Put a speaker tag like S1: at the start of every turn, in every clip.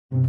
S1: Halo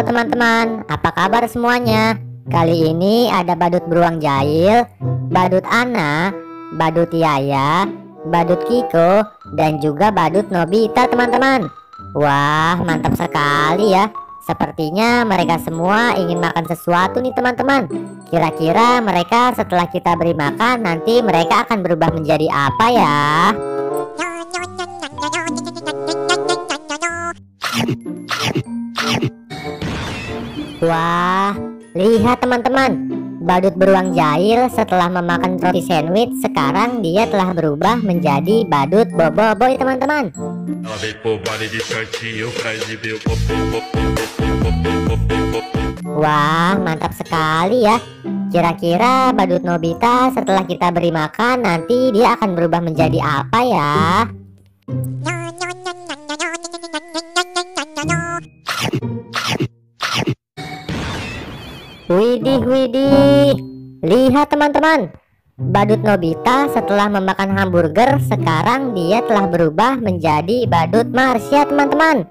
S1: teman-teman, apa kabar semuanya? Kali ini ada badut beruang jahil, badut Ana, badut Yaya, badut Kiko, dan juga badut Nobita teman-teman. Wah, mantap sekali ya. Sepertinya mereka semua ingin makan sesuatu nih teman-teman. Kira-kira mereka setelah kita beri makan nanti mereka akan berubah menjadi apa ya? Wah, lihat teman-teman, badut beruang jahil setelah memakan roti sandwich sekarang dia telah berubah menjadi badut boboiboy teman-teman. Wah, mantap sekali ya. Kira-kira badut Nobita setelah kita beri makan nanti dia akan berubah menjadi apa ya? Widih, widih. Lihat teman-teman, badut Nobita setelah memakan hamburger sekarang dia telah berubah menjadi badut Marsha teman-teman.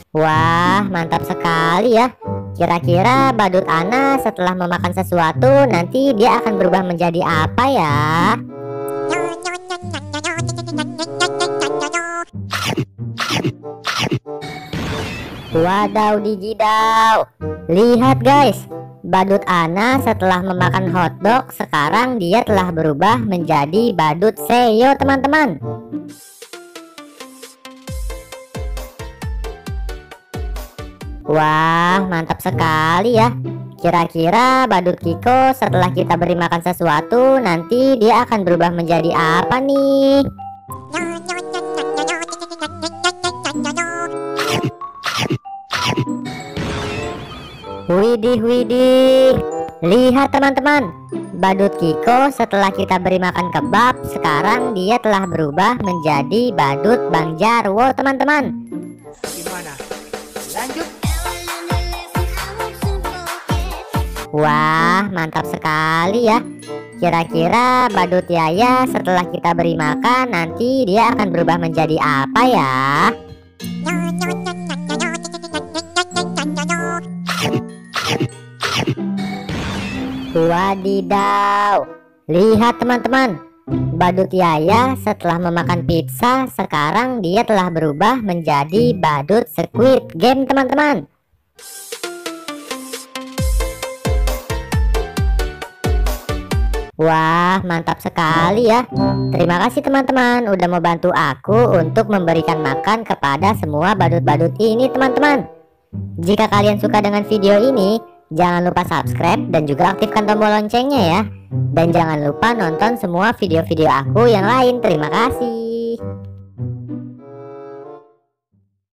S1: Wah, mantap sekali ya. Kira-kira badut Ana setelah memakan sesuatu nanti dia akan berubah menjadi apa ya? Wadaw digidau. Lihat guys, badut Ana setelah memakan hotdog sekarang dia telah berubah menjadi badut Seo teman-teman. Wah, mantap sekali ya. Kira-kira badut Kiko setelah kita beri makan sesuatu nanti dia akan berubah menjadi apa nih? Widih, widih. Lihat teman-teman, badut Kiko setelah kita beri makan kebab sekarang dia telah berubah menjadi badut Bang Jarwo teman-teman.
S2: Gimana? Lanjut.
S1: Wah, mantap sekali ya. Kira-kira badut Yaya setelah kita beri makan nanti dia akan berubah menjadi apa ya? Wadidaw. Lihat teman-teman, badut Yaya setelah memakan pizza sekarang dia telah berubah menjadi badut Squid Game teman-teman. Wah, mantap sekali ya. Terima kasih teman-teman udah mau bantu aku untuk memberikan makan kepada semua badut-badut ini teman-teman. Jika kalian suka dengan video ini, jangan lupa subscribe dan juga aktifkan tombol loncengnya ya. Dan jangan lupa nonton semua video-video aku yang lain. Terima kasih.